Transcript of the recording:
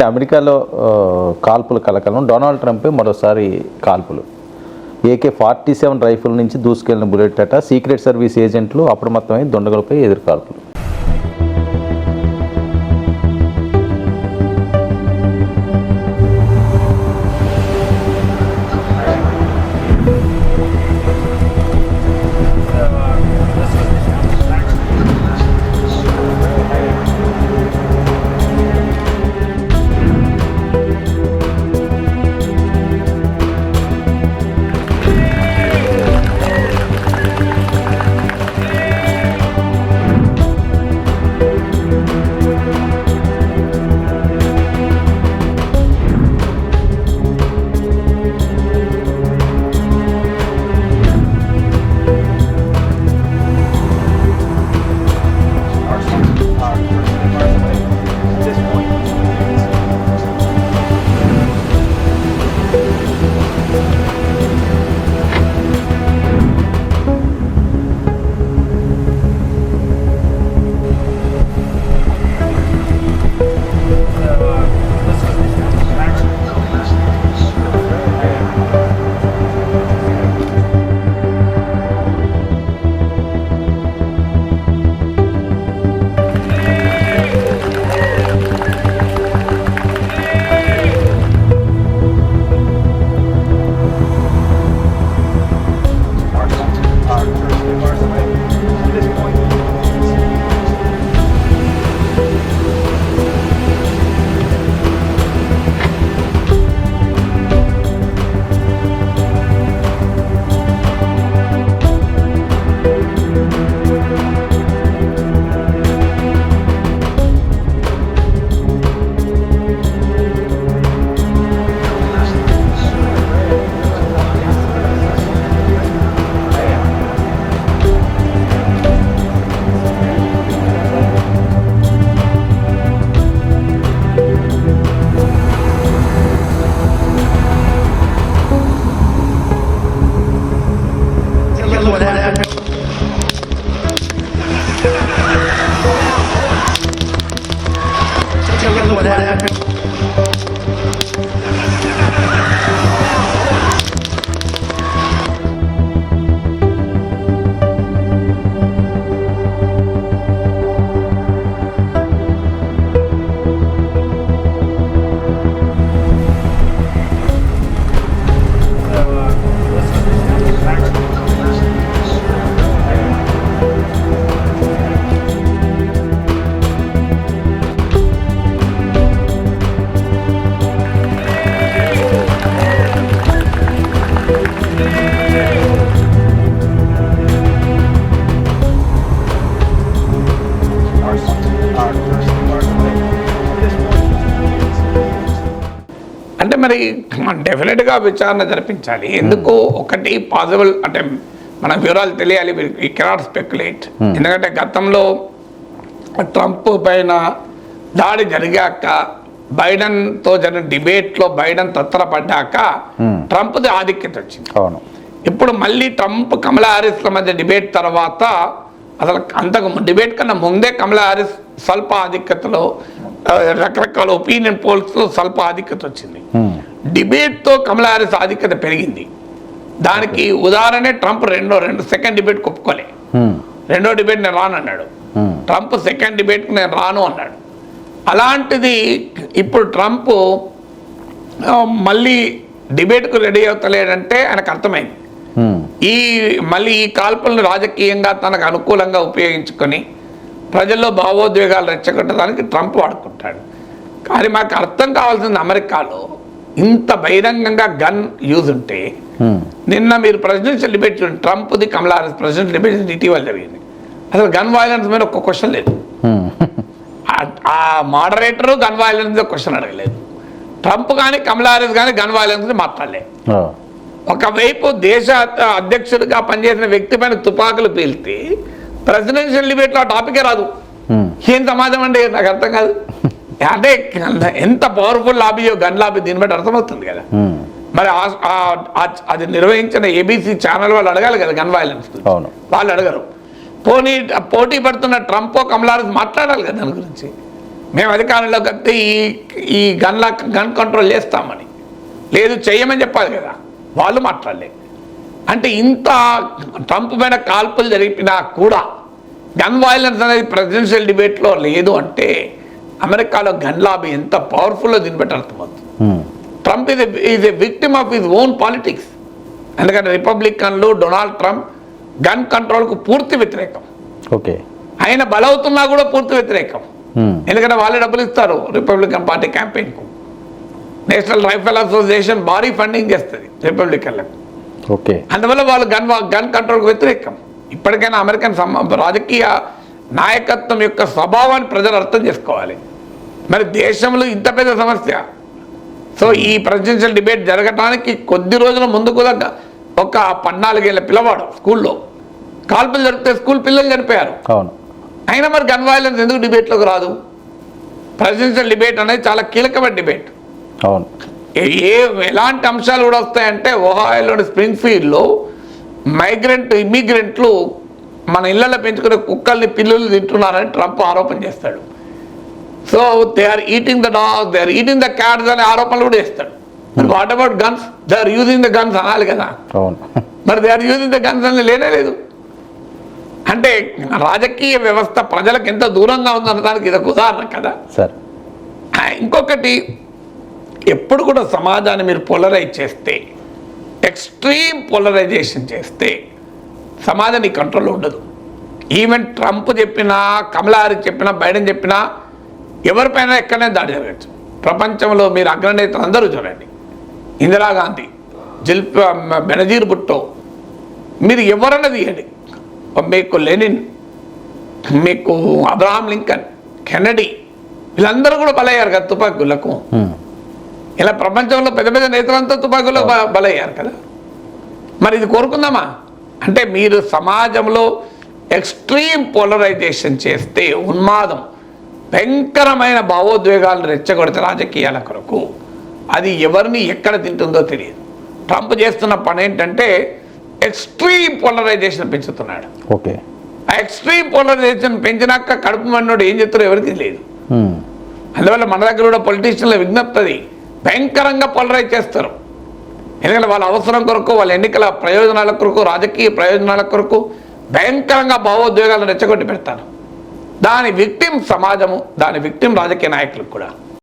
అమెరికాలో కాల్పుల కలకలం, డొనాల్డ్ ట్రంప్ మరోసారి కాల్పులు. AK-47 రైఫిల్ నుంచి దూసుకెళ్లిన బుల్లెట్ అట. సీక్రెట్ సర్వీస్ ఏజెంట్లు అప్రమత్తమై దుండగులపై ఎదురుకాల్పులు. అంటే మరి డెఫినెట్గా విచారణ జరిపించాలి. ఎందుకు ఒకటి పాసిబుల్ అంటే మన వివరాలు తెలియాలి. We cannot speculate. ఎందుకంటే గతంలో ట్రంప్ పైన దాడి జరిగాక బైడెన్తో జరిగిన డిబేట్లో బైడెన్ తత్తరపడ్డాక ట్రంప్ది ఆధిక్యత వచ్చింది. ఇప్పుడు మళ్ళీ ట్రంప్ కమలా హారిస్ల మధ్య డిబేట్ తర్వాత అసలు అంతకు డిబేట్ కన్నా ముందే కమలా హారిస్ స్వల్ప ఆధిక్యతలో రకరకాల ఒపీనియన్ పోల్స్లో స్వల్ప ఆధిక్యత వచ్చింది. డిబేట్తో కమలా హారిస్ ఆధిక్యత పెరిగింది. దానికి ఉదాహరణే ట్రంప్ రెండు సెకండ్ డిబేట్ ఒప్పుకోలే. రెండో డిబేట్ నేను రాను అన్నాడు. ట్రంప్ సెకండ్ డిబేట్కి నేను రాను అన్నాడు. అలాంటిది ఇప్పుడు ట్రంప్ మళ్ళీ డిబేట్కు రెడీ అవుతలేడంటే ఆయనకు అర్థమైంది. మళ్ళీ ఈ కాల్పులను రాజకీయంగా తనకు అనుకూలంగా ఉపయోగించుకొని ప్రజల్లో భావోద్వేగాలు రెచ్చగొట్టడానికి ట్రంప్ వాడుకుంటాడు. కానీ మాకు అర్థం కావాల్సింది, అమెరికాలో ఇంత బహిరంగంగా గన్ యూజ్ ఉంటే నిన్న మీరు ప్రెసిడెన్షియల్ డిబేట్ చూడండి, ట్రంప్ది కమలా హారిస్ ప్రెసిడెన్షియల్ డిబేట్ ఇటీవల జరిగింది. అసలు గన్ వైలెన్స్ మీద ఒక్క క్వశ్చన్ లేదు. ఆ మోడరేటరు గన్ వైలెన్స్ మీద క్వశ్చన్ అడగలేదు. ట్రంప్ కానీ కమలా హారిస్ కానీ గన్ వైలెన్స్ మీద మాట్లాడలే. ఒకవైపు దేశ అధ్యక్షుడిగా పనిచేసిన వ్యక్తి పైన తుపాకులు పేలితే ప్రెసిడెన్షియల్ డిబేట్లో ఆ టాపికే రాదు. ఏం సమాజం అంటే నాకు అర్థం కాదు. అంటే ఎంత పవర్ఫుల్ లాబీయో గన్ లాబీ, దీన్ని బట్టి అర్థమవుతుంది కదా. మరి అది నిర్వహించిన ABC ఛానల్ వాళ్ళు అడగాలి కదా గన్ వైలెన్స్. వాళ్ళు అడగరు. పోటీ పడుతున్న ట్రంప్ కమలా హారిస్ మాట్లాడాలి కదా దాని గురించి. మేము అధికారంలోకి వస్తే ఈ గన్ కంట్రోల్ చేస్తామని, లేదు చేయమని చెప్పాలి కదా, వాళ్ళు మాట్లాడలేదు. అంటే ఇంత ట్రంప్ పైన కాల్పులు జరిపినా కూడా గన్ వైలెన్స్ అనేది ప్రెసిడెన్షియల్ డిబేట్లో లేదు అంటే అమెరికాలో గన్ లాబీ ఎంత పవర్ఫుల్లో దీన్ని బట్టి అర్థమవుతుంది. Trump is a victim of his own politics. ఎందుకంటే రిపబ్లికన్లు డొనాల్డ్ ట్రంప్ గన్ కంట్రోల్కు పూర్తి వ్యతిరేకం. ఓకే, ఆయన బలవుతున్నా కూడా పూర్తి వ్యతిరేకం. ఎందుకంటే వాళ్ళే డబ్బులు ఇస్తారు రిపబ్లికన్ పార్టీ క్యాంపెయిన్కు. నేషనల్ రైఫిల్ అసోసియేషన్ భారీ ఫండింగ్ చేస్తుంది రిపబ్లికన్లకు. ఓకే, అందువల్ల వాళ్ళు గన్ కంట్రోల్కి వ్యతిరేకం. ఇప్పటికైనా అమెరికన్ రాజకీయ నాయకత్వం యొక్క స్వభావాన్ని ప్రజలు అర్థం చేసుకోవాలి. మరి దేశంలో ఇంత పెద్ద సమస్య. సో ఈ ప్రెసిడెన్షియల్ డిబేట్ జరగటానికి కొద్ది రోజుల ముందు కూడా ఒక 14 ఏళ్ళ పిల్లవాడు స్కూల్లో కాల్పులు జరిపితే స్కూల్ పిల్లలు చనిపోయారు. అవును. అయినా మరి గన్ వైలెన్స్ ఎందుకు డిబేట్లోకి రాదు? ప్రెసిడెన్షియల్ డిబేట్ అనేది చాలా కీలకమైన డిబేట్. అవును. ఎలాంటి అంశాలు కూడా వస్తాయంటే ఒహాయోలోని స్ప్రింగ్ ఫీల్డ్లో ఇమ్మిగ్రెంట్లు మన ఇళ్లలో పెంచుకునే కుక్కల్ని పిల్లలు తింటున్నారని ట్రంప్ ఆరోపణ చేస్తాడు. So they are eating the dogs, they are eating the cats అనే ఆరోపణలు కూడా చేస్తాడు. మరి what about guns? They are using the guns అనాలి కదా. అవును. మరి they are using the guns అని లేనే లేదు. అంటే రాజకీయ వ్యవస్థ ప్రజలకు ఎంత దూరంగా ఉందనడానికి ఇది ఒక ఉదాహరణ కదా సార్. ఇంకొకటి, ఎప్పుడు కూడా సమాజాన్ని మీరు పోలరైజ్ చేస్తే, ఎక్స్ట్రీమ్ పోలరైజేషన్ చేస్తే సమాజం ఈ కంట్రోల్లో ఉండదు. ఈవెన్ ట్రంప్ చెప్పినా, కమలా హారిస్ చెప్పినా, బైడెన్ చెప్పినా ఎవరిపైన ఎక్కడైనా దాడి జరగచ్చు. ప్రపంచంలో మీరు అగ్రనేతలు అందరూ చూడండి, ఇందిరాగాంధీ, బెనజీర్ భుట్టో, మీరు ఎవరన్నా తీయండి, మీకు లెనిన్, మీకు అబ్రహాం లింకన్, కెనడీ, వీళ్ళందరూ కూడా బలయ్యారు కదా తుపాకులకు. ఇలా ప్రపంచంలో పెద్ద పెద్ద నేతలంతా తుపాకుల్లో బలయ్యారు కదా. మరి ఇది కోరుకుందామా? అంటే మీరు సమాజంలో ఎక్స్ట్రీమ్ పోలరైజేషన్ చేస్తే, ఉన్మాదం, భయంకరమైన భావోద్వేగాలను రెచ్చగొడితే రాజకీయాల కొరకు, అది ఎవరిని ఎక్కడ తింటుందో తెలియదు. ట్రంప్ చేస్తున్న పని ఏంటంటే ఎక్స్ట్రీమ్ పోలరైజేషన్ పెంచుతున్నాడు. ఓకే, ఆ ఎక్స్ట్రీమ్ పోలరైజేషన్ పెంచినాక కడుపు మన్నోడు ఏం చేస్తారో ఎవరికి తెలియదు. అందువల్ల మన దగ్గర కూడా పొలిటీషియన్ల విజ్ఞప్తి అది, భయంకరంగా పోలరైజ్ చేస్తారు. ఎందుకంటే వాళ్ళ అవసరం కొరకు, వాళ్ళ ఎన్నికల ప్రయోజనాల కొరకు, రాజకీయ ప్రయోజనాల కొరకు భయంకరంగా భావోద్వేగాలను రెచ్చగొట్టి పెడతారు. దాని విక్టిమ్ సమాజము, దాని విక్టిమ్ రాజకీయ నాయకులకు కూడా.